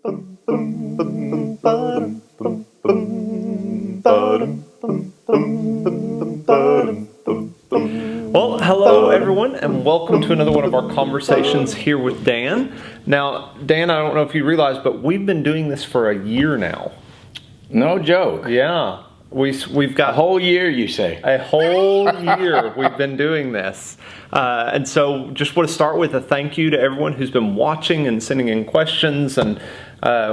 Well, hello everyone, and welcome to another one of our conversations here with Dan. Now, Dan, I don't know if you realize, but we've been doing this for a year now. No joke. Yeah, we've got a whole year, you say? A whole year we've been doing this. And so just want to start with a thank you to everyone who's been watching and sending in questions. And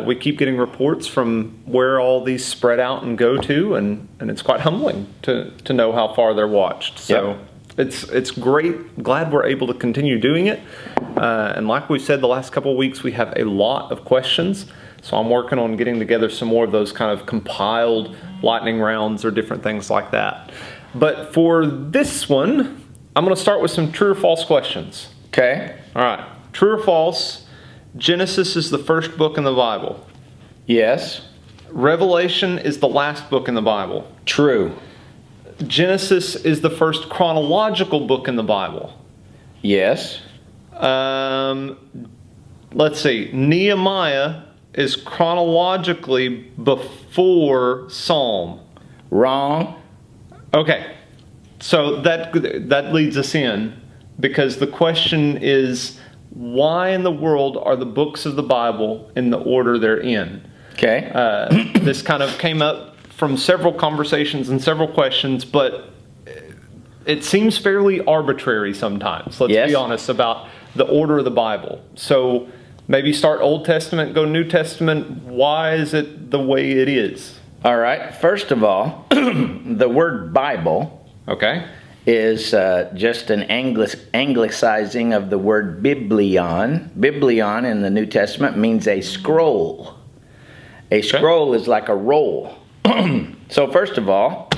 we keep getting reports from where all these spread out and go to. And it's quite humbling to know how far they're watched. So it's great. Glad we're able to continue doing it. And like we said the last couple of weeks, we have a lot of questions. So I'm working on getting together some more of those kind of compiled lightning rounds or different things like that. But for this one, I'm going to start with some true or false questions. Okay. All right. True or false, Genesis is the first book in the Bible. Yes. Revelation is the last book in the Bible. True. Genesis is the first chronological book in the Bible. Yes. Let's see. Nehemiah is chronologically before Psalm. Wrong. Okay. So that leads us in, because the question is, why in the world are the books of the Bible in the order they're in? Okay. This kind of came up from several conversations and several questions, but it seems fairly arbitrary sometimes. Let's be honest about the order of the Bible. So maybe start Old Testament, go New Testament. Why is it the way it is? All right. First of all, the word Bible is just an anglicizing of the word biblion. Biblion in the New Testament means a scroll. A scroll is like a roll. So first of all,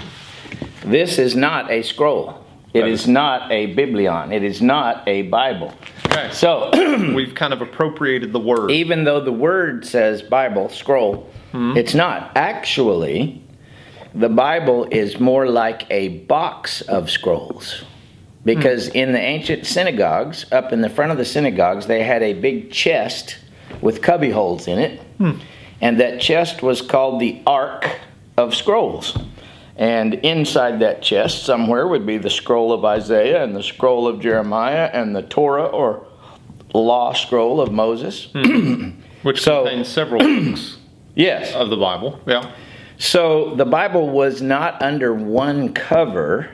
this is not a scroll. It is not a biblion. It is not a Bible. Okay. So we've kind of appropriated the word. Even though the word says Bible, scroll, it's not. Actually, the Bible is more like a box of scrolls. Because in the ancient synagogues, up in the front of the synagogues, they had a big chest with cubby holes in it. And that chest was called the Ark of Scrolls. And inside that chest somewhere would be the scroll of Isaiah and the scroll of Jeremiah and the Torah or law scroll of Moses. Which contains several books of the Bible. Yeah. So the Bible was not under one cover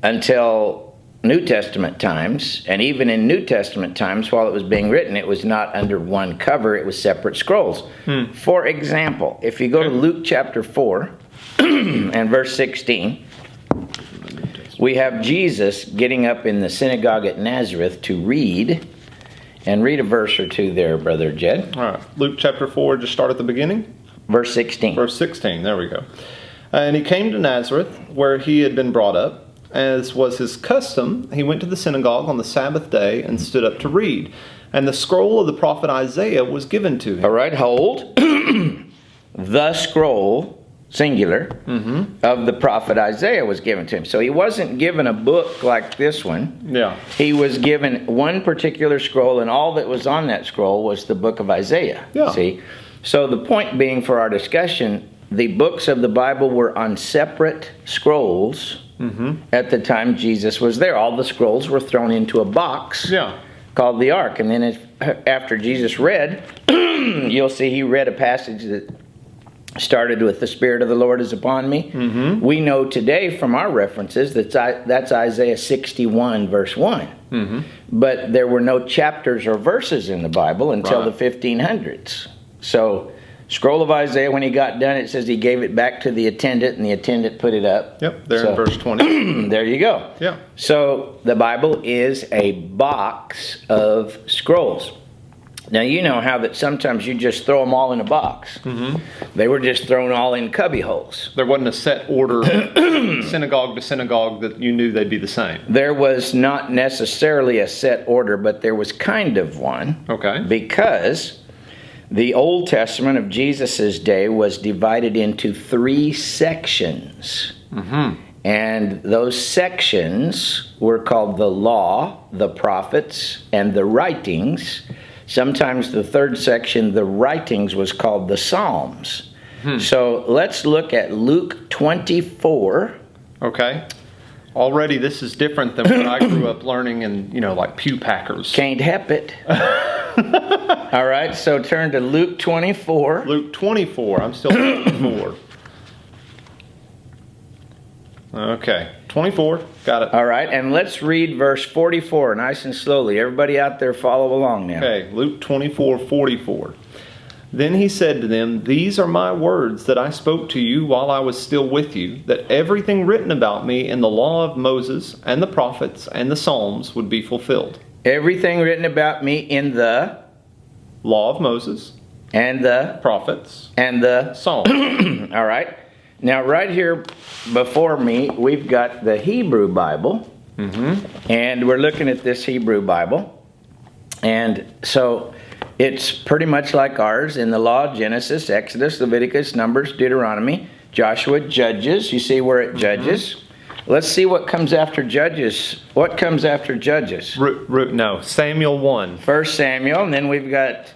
until New Testament times. And even in New Testament times, while it was being written, it was not under one cover. It was separate scrolls. For example, if you go to Luke chapter 4 and verse 16, we have Jesus getting up in the synagogue at Nazareth to read. And read a verse or two there, Brother Jed. All right. Luke chapter 4, just start at the beginning. Verse 16. Verse 16, there we go. And he came to Nazareth, where he had been brought up. As was his custom, he went to the synagogue on the Sabbath day and stood up to read. And the scroll of the prophet Isaiah was given to him. All right, hold. The scroll, singular, of the prophet Isaiah was given to him. So he wasn't given a book like this one. Yeah. He was given one particular scroll, and all that was on that scroll was the book of Isaiah. Yeah. See? So the point being for our discussion, the books of the Bible were on separate scrolls at the time Jesus was there. All the scrolls were thrown into a box called the Ark. And then after Jesus read, you'll see he read a passage that started with the Spirit of the Lord is upon me. We know today from our references that's Isaiah 61 verse 1. But there were no chapters or verses in the Bible until the 1500s. So scroll of Isaiah, when he got done, it says he gave it back to the attendant, and the attendant put it up. Yep, there in verse 20. There you go. Yeah. So the Bible is a box of scrolls. Now, you know how that sometimes you just throw them all in a box. They were just thrown all in cubby holes. There wasn't a set order, synagogue to synagogue, that you knew they'd be the same. There was not necessarily a set order, but there was kind of one. Okay. Because the Old Testament of Jesus' day was divided into 3 sections. And those sections were called the law, the prophets, and the writings. Sometimes the third section, the writings, was called the Psalms. So let's look at Luke 24. Okay. Already this is different than what I grew up learning in, like pew packers. Can't help it. All right, so turn to Luke 24. Luke 24. I'm still 24. Okay, 24. Got it. All right, and let's read verse 44 nice and slowly. Everybody out there follow along now. Okay, Luke 24:44. Then he said to them, "These are my words that I spoke to you while I was still with you, that everything written about me in the law of Moses and the prophets and the Psalms would be fulfilled." Everything written about me in the law of Moses and the prophets and the Psalms. All right. Now, right here before me, we've got the Hebrew Bible. And we're looking at this Hebrew Bible. And so it's pretty much like ours in the law: Genesis, Exodus, Leviticus, Numbers, Deuteronomy, Joshua, Judges. You see we're at Judges. Let's see what comes after Judges. What comes after Judges? No, Samuel 1. 1 Samuel, and then we've got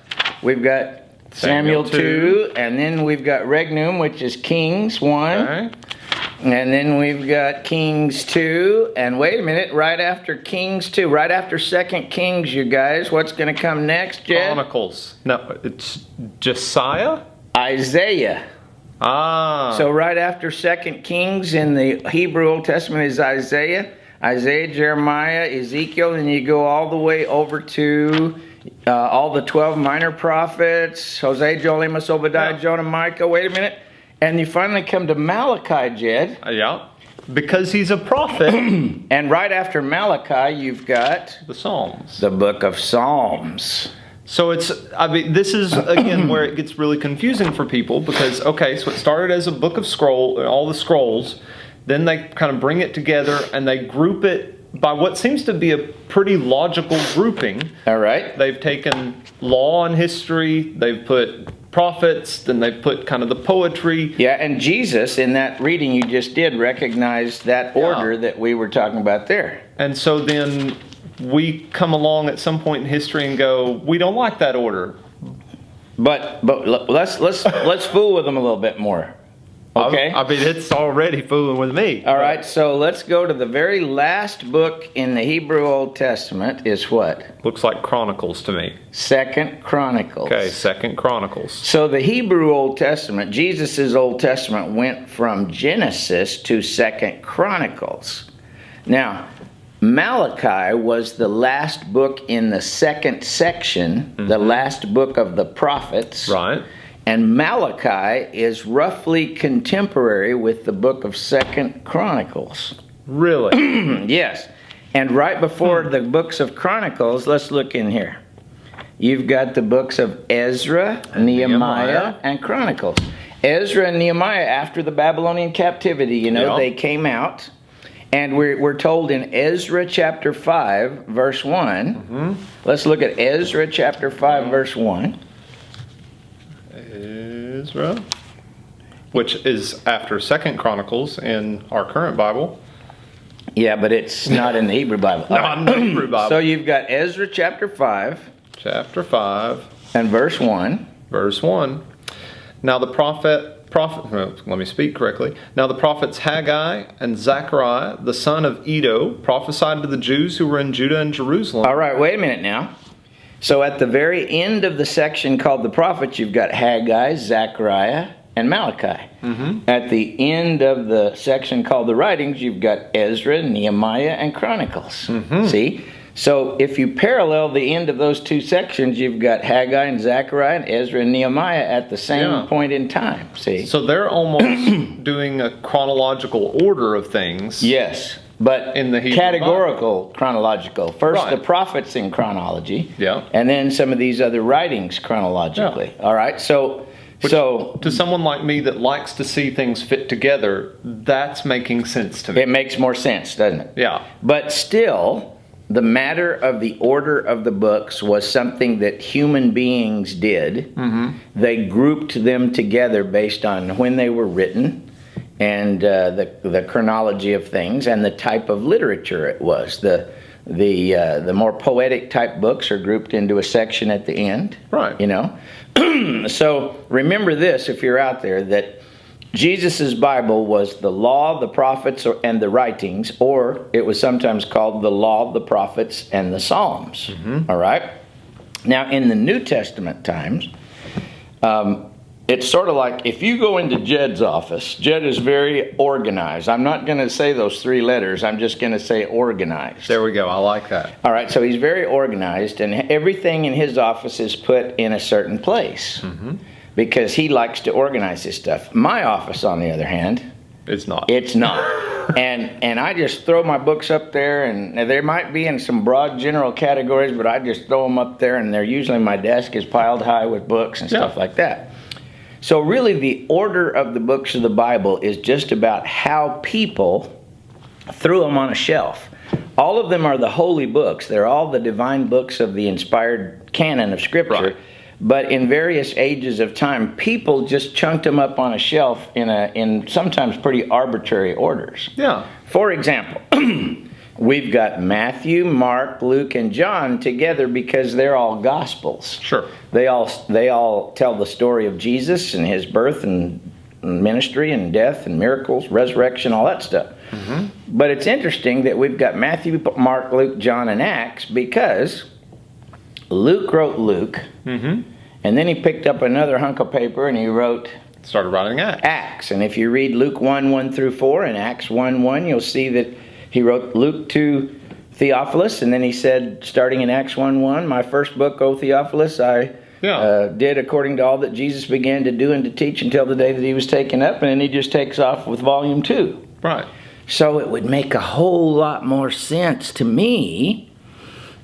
Samuel 2, and then we've got Regnum, which is Kings 1. Okay. And then we've got Kings 2. And wait a minute, right after Kings 2, right after 2 Kings, you guys, what's going to come next, Jed? Chronicles. No, it's Josiah? Isaiah. Ah. So right after 2 Kings in the Hebrew Old Testament is Isaiah, Jeremiah, Ezekiel, and you go all the way over to all the 12 minor prophets, Hosea, Joel, Amos, Obadiah, Jonah, Micah. Wait a minute. And you finally come to Malachi, Jed. Yeah, because he's a prophet. And right after Malachi, you've got the Psalms. The book of Psalms. So this is, again, where it gets really confusing for people because, okay, so it started as a book of all the scrolls. Then they kind of bring it together and they group it by what seems to be a pretty logical grouping. All right. They've taken law and history, they've put prophets, then they've put kind of the poetry. Yeah, and Jesus, in that reading you just did, recognized that order that we were talking about there. And so then we come along at some point in history and go, we don't like that order. But let's fool with them a little bit more. Okay. I mean, it's already fooling with me. All right, so let's go to the very last book in the Hebrew Old Testament is what? Looks like Chronicles to me. 2 Chronicles. Okay, 2 Chronicles. So the Hebrew Old Testament, Jesus' Old Testament went from Genesis to 2 Chronicles. Now, Malachi was the last book in the second section, the last book of the prophets. Right. And Malachi is roughly contemporary with the book of 2 Chronicles. Really? Yes. And right before the books of Chronicles, let's look in here. You've got the books of Ezra, Nehemiah, and Chronicles. Ezra and Nehemiah, after the Babylonian captivity, they came out. And we're told in Ezra chapter 5, verse 1. Let's look at Ezra chapter 5, verse 1. Ezra, which is after 2 Chronicles in our current Bible. Yeah, but it's not in the Hebrew Bible. Not in the Hebrew Bible. So you've got Ezra chapter 5. Chapter 5. And verse 1. Verse 1. Now the let me speak correctly. Now the prophets Haggai and Zechariah, the son of Iddo, prophesied to the Jews who were in Judah and Jerusalem. All right, wait a minute now. So at the very end of the section called the prophets, you've got Haggai, Zechariah, and Malachi. At the end of the section called the writings, you've got Ezra, Nehemiah, and Chronicles. See? So if you parallel the end of those two sections, you've got Haggai and Zechariah and Ezra and Nehemiah at the same point in time. See? So they're almost doing a chronological order of things. Yes. But in the Hebrew categorical, Bible. Chronological. First the prophets in chronology. Yeah. And then some of these other writings chronologically. Yeah. All right. So to someone like me that likes to see things fit together, that's making sense to me. It makes more sense, doesn't it? Yeah. But still, the matter of the order of the books was something that human beings did. They grouped them together based on when they were written and the chronology of things and the type of literature it was. The The more poetic type books are grouped into a section at the end. Right. You know? So remember this, if you're out there, that Jesus' Bible was the law, the prophets, and the writings, or it was sometimes called the law, the prophets, and the Psalms. All right? Now, in the New Testament times, it's sort of like if you go into Jed's office, Jed is very organized. I'm not going to say those 3 letters. I'm just going to say organized. There we go. I like that. All right, so he's very organized, and everything in his office is put in a certain place because he likes to organize his stuff. My office, on the other hand, it's not. It's not. And I just throw my books up there, and there might be in some broad general categories, but I just throw them up there, and they're usually my desk is piled high with books and stuff like that. So really the order of the books of the Bible is just about how people threw them on a shelf. All of them are the holy books. They're all the divine books of the inspired canon of Scripture. Right. But in various ages of time, people just chunked them up on a shelf in sometimes pretty arbitrary orders. Yeah. For example, we've got Matthew, Mark, Luke, and John together because they're all Gospels. Sure. They all tell the story of Jesus and his birth and ministry and death and miracles, resurrection, all that stuff. But it's interesting that we've got Matthew, Mark, Luke, John, and Acts because Luke wrote Luke, and then he picked up another hunk of paper and he started writing Acts. Acts. And if you read Luke 1 through 4 and Acts 1, you'll see that he wrote Luke to Theophilus, and then he said, starting in Acts 1, my first book, O Theophilus, I did according to all that Jesus began to do and to teach until the day that he was taken up, and then he just takes off with volume 2. Right. So it would make a whole lot more sense to me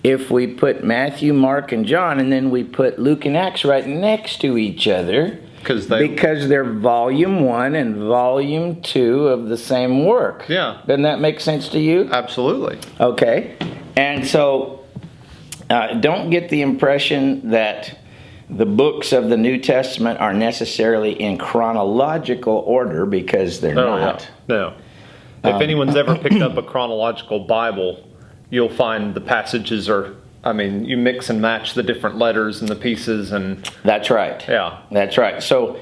if we put Matthew, Mark, and John, and then we put Luke and Acts right next to each other. Because they're volume 1 and volume 2 of the same work. Yeah. Doesn't that make sense to you? Absolutely. Okay. And so don't get the impression that the books of the New Testament are necessarily in chronological order, because they're not. No. If anyone's ever picked up a chronological Bible, you'll find the passages are, you mix and match the different letters and the pieces. And that's right. Yeah. That's right. So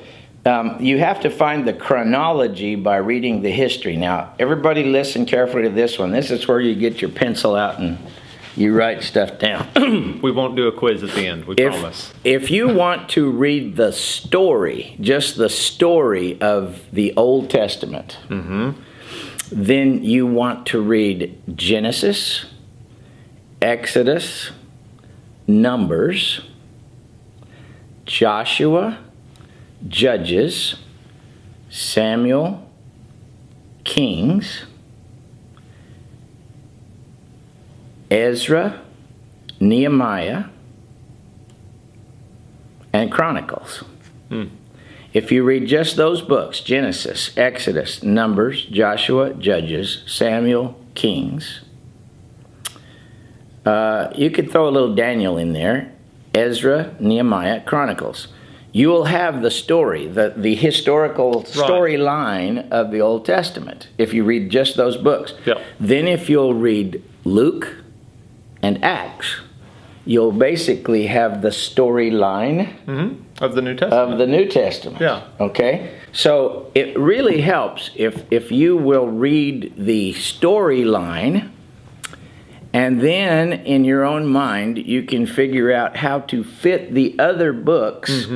you have to find the chronology by reading the history. Now, everybody listen carefully to this one. This is where you get your pencil out and you write stuff down. We won't do a quiz at the end, we promise. If you want to read the story, just the story of the Old Testament, then you want to read Genesis, Exodus, Numbers, Joshua, Judges, Samuel, Kings, Ezra, Nehemiah, and Chronicles. If you read just those books, Genesis, Exodus, Numbers, Joshua, Judges, Samuel, Kings, you could throw a little Daniel in there, Ezra, Nehemiah, Chronicles. You will have the story, the historical storyline of the Old Testament if you read just those books. Yep. Then if you'll read Luke and Acts, you'll basically have the storyline of the New Testament. Yeah. Okay? So it really helps if you will read the storyline, and then in your own mind you can figure out how to fit the other books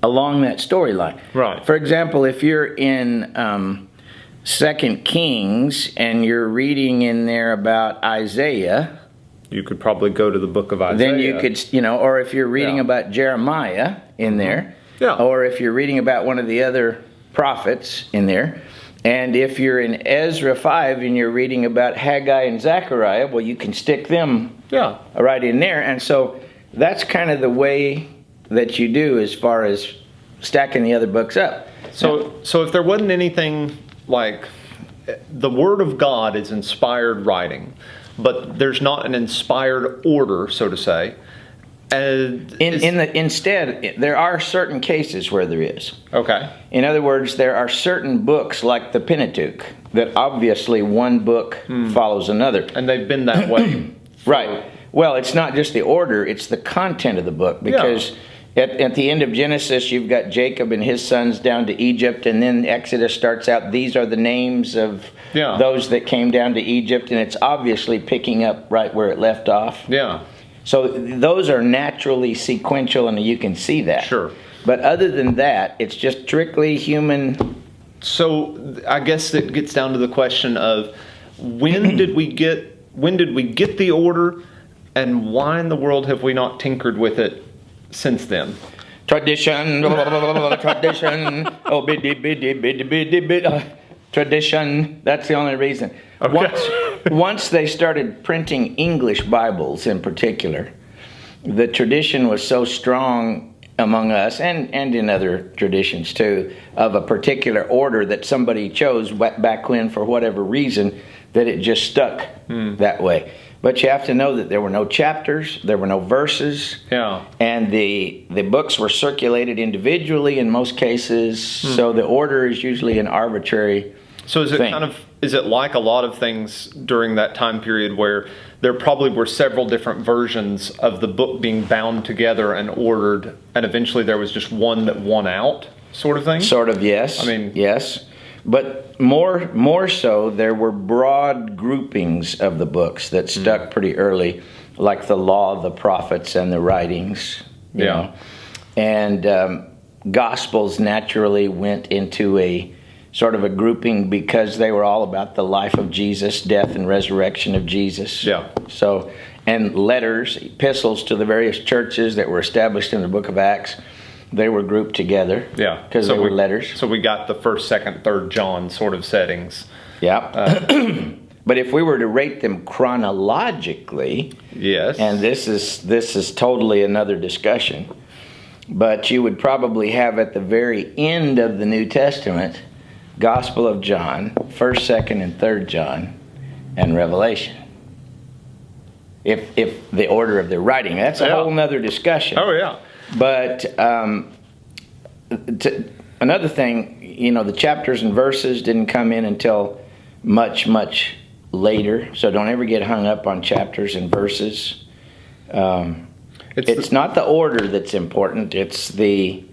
along that storyline. Right. For example, if you're in 2 Kings and you're reading in there about Isaiah, you could probably go to the book of Isaiah. then you could, or if you're reading about Jeremiah in there, or if you're reading about one of the other prophets in there, and if you're in Ezra 5 and you're reading about Haggai and Zechariah, well, you can stick them right in there. And so that's kind of the way that you do as far as stacking the other books up. So if there wasn't anything like, the Word of God is inspired writing, but there's not an inspired order, so to say, Instead, there are certain cases where there is. Okay. In other words, there are certain books like the Pentateuch that obviously one book follows another. And they've been that way. Right. Well, it's not just the order, it's the content of the book. Because at the end of Genesis, you've got Jacob and his sons down to Egypt, and then Exodus starts out, these are the names of those that came down to Egypt, and it's obviously picking up right where it left off. Yeah. So those are naturally sequential, and you can see that. Sure. But other than that, it's just strictly human. So I guess it gets down to the question of when did we get the order, and why in the world have we not tinkered with it since then? Tradition, tradition, oh biddy biddy biddy biddy biddy. Tradition. That's the only reason. Okay. Once they started printing English Bibles in particular, the tradition was so strong among us, and in other traditions too, of a particular order that somebody chose back when for whatever reason, that it just stuck that way. But you have to know that there were no chapters, there were no verses, and the books were circulated individually in most cases, so the order is usually an arbitrary So is it thing. is it like a lot of things during that time period where there probably were several different versions of the book being bound together and ordered, and eventually there was just one that won out, sort of thing? Sort of, yes. I mean, yes. But more so, there were broad groupings of the books that stuck pretty early, like the Law of the Prophets and the Writings. You know? And Gospels naturally went into a sort of a grouping because they were all about the life of Jesus, death and resurrection of Jesus. Yeah. So, and letters, epistles to the various churches that were established in the book of Acts, they were grouped together. Yeah. Because they were letters. So we got the 1st, 2nd, 3rd John sort of settings. Yeah. But if we were to rate them chronologically, yes, and this is totally another discussion, but you would probably have at the very end of the New Testament, Gospel of John, 1st, 2nd, and 3rd John, and Revelation. If the order of their writing, that's a whole nother discussion. Oh yeah. But another thing, the chapters and verses didn't come in until much, much later. So don't ever get hung up on chapters and verses. It's not the order that's important. It's the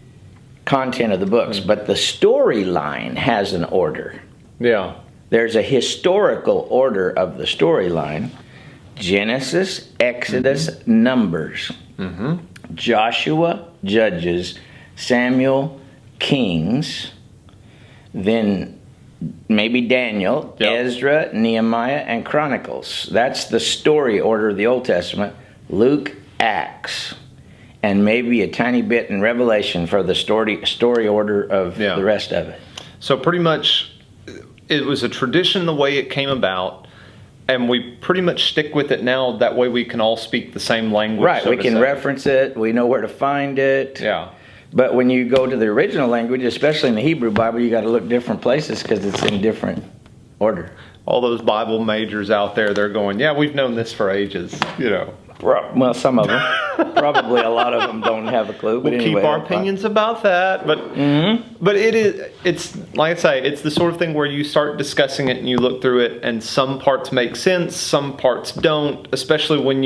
content of the books. But the storyline has an order. Yeah. There's a historical order of the storyline. Genesis, Exodus, Numbers. Joshua, Judges, Samuel, Kings, then maybe Daniel, Ezra, Nehemiah, and Chronicles. That's the story order of the Old Testament. Luke, Acts, and maybe a tiny bit in Revelation for the story order of the rest of it. So pretty much it was a tradition the way it came about, and we pretty much stick with it now. That way we can all speak the same language. Right, we can reference it. We know where to find it. Yeah. But when you go to the original language, especially in the Hebrew Bible, you got to look different places because it's in different order. All those Bible majors out there, they're going, yeah, we've known this for ages, Well, some of them. Probably a lot of them don't have a clue. But we'll anyway, keep our opinions about that. But but it's like I say, it's the sort of thing where you start discussing it and you look through it, and some parts make sense, some parts don't. Especially when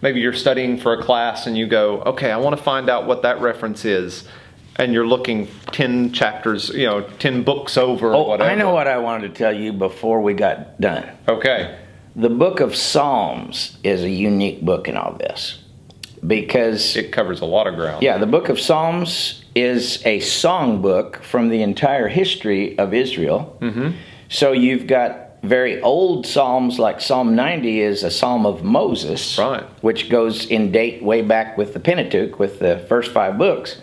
maybe you're studying for a class and you go, okay, I want to find out what that reference is, and you're looking 10 chapters, 10 books over or whatever. I know what I wanted to tell you before we got done. Okay. The book of Psalms is a unique book in all this because it covers a lot of ground. Yeah, the book of Psalms is a song book from the entire history of Israel. So you've got very old Psalms, like Psalm 90 is a Psalm of Moses, right, which goes in date way back with the Pentateuch, with the first 5 books.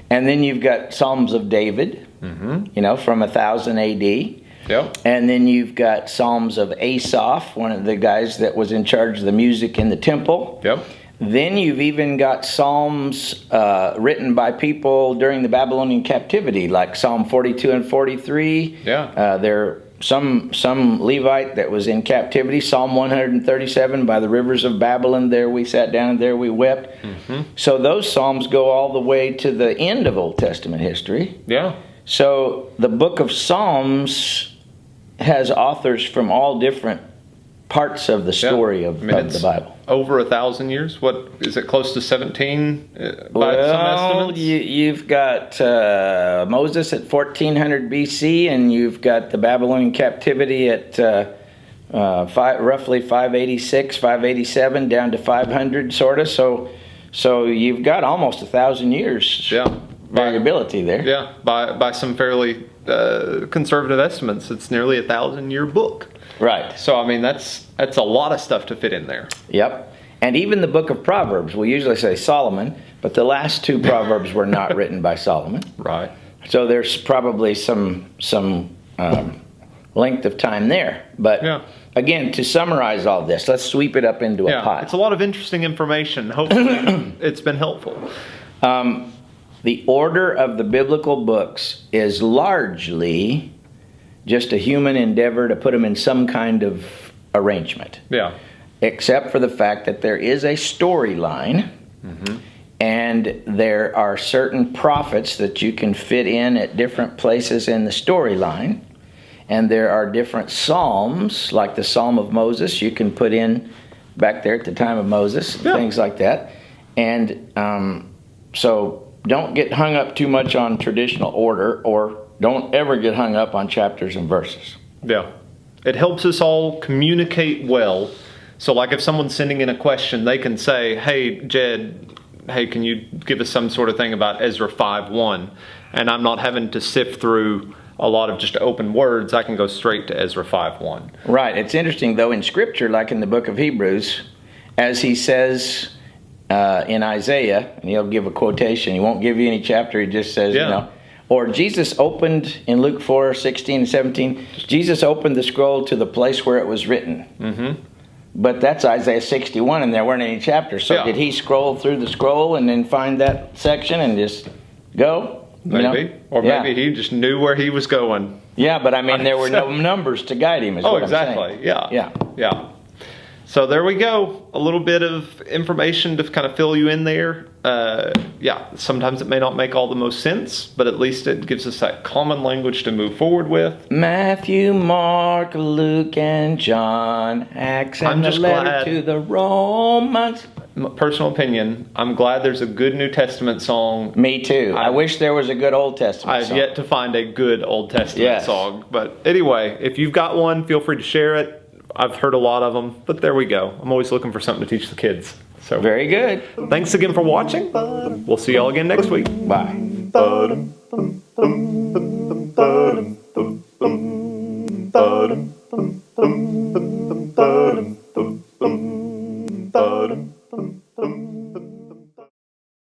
And then you've got Psalms of David, from 1000 AD. Yep. And then you've got Psalms of Asaph, one of the guys that was in charge of the music in the temple. Yep. Then you've even got Psalms written by people during the Babylonian captivity, like Psalm 42 and 43. Yeah. They're some Levite that was in captivity. Psalm 137, by the rivers of Babylon, there we sat down, there we wept. So those psalms go all the way to the end of Old Testament history. Yeah. So the book of Psalms has authors from all different parts of the story of the Bible. Over 1,000 years. What is it? Close to 17 by some estimates. You've got Moses at 1400 BC, and you've got the Babylonian captivity at roughly 586, 587, down to 500, sort of. So you've got almost 1,000 years. Yeah. Variability there. Yeah. By some fairly conservative estimates, it's nearly 1,000-year book. Right. So, I mean, that's a lot of stuff to fit in there. Yep. And even the book of Proverbs, we usually say Solomon, but the last two Proverbs were not written by Solomon. Right. So there's probably some length of time there. But again, to summarize all this, let's sweep it up into a pot. It's a lot of interesting information. Hopefully it's been helpful. The order of the biblical books is largely just a human endeavor to put them in some kind of arrangement. Yeah. Except for the fact that there is a storyline, and there are certain prophets that you can fit in at different places in the storyline, and there are different psalms, like the Psalm of Moses, you can put in back there at the time of Moses, things like that. And so don't get hung up too much on traditional order, or don't ever get hung up on chapters and verses. Yeah. It helps us all communicate well. So like if someone's sending in a question, they can say, hey, Jed, can you give us some sort of thing about Ezra 5:1? And I'm not having to sift through a lot of just open words. I can go straight to Ezra 5:1. Right. It's interesting, though, in Scripture, like in the book of Hebrews, as he says in Isaiah, and he'll give a quotation. He won't give you any chapter. He just says, Or Jesus opened, in Luke 4:16 and 17, Jesus opened the scroll to the place where it was written. But that's Isaiah 61, and there weren't any chapters. So did he scroll through the scroll and then find that section and just go? Maybe. Or maybe he just knew where he was going. Yeah, but I mean, there were no numbers to guide him, is what exactly. I'm saying. Yeah. So there we go. A little bit of information to kind of fill you in there. Sometimes it may not make all the most sense, but at least it gives us that common language to move forward with. Matthew, Mark, Luke, and John, Acts, and the letter to the Romans. Personal opinion, I'm glad there's a good New Testament song. Me too. I wish there was a good Old Testament song. I've yet to find a good Old Testament song. But anyway, if you've got one, feel free to share it. I've heard a lot of them, but there we go. I'm always looking for something to teach the kids. So very good. Thanks again for watching. We'll see y'all again next week. Bye.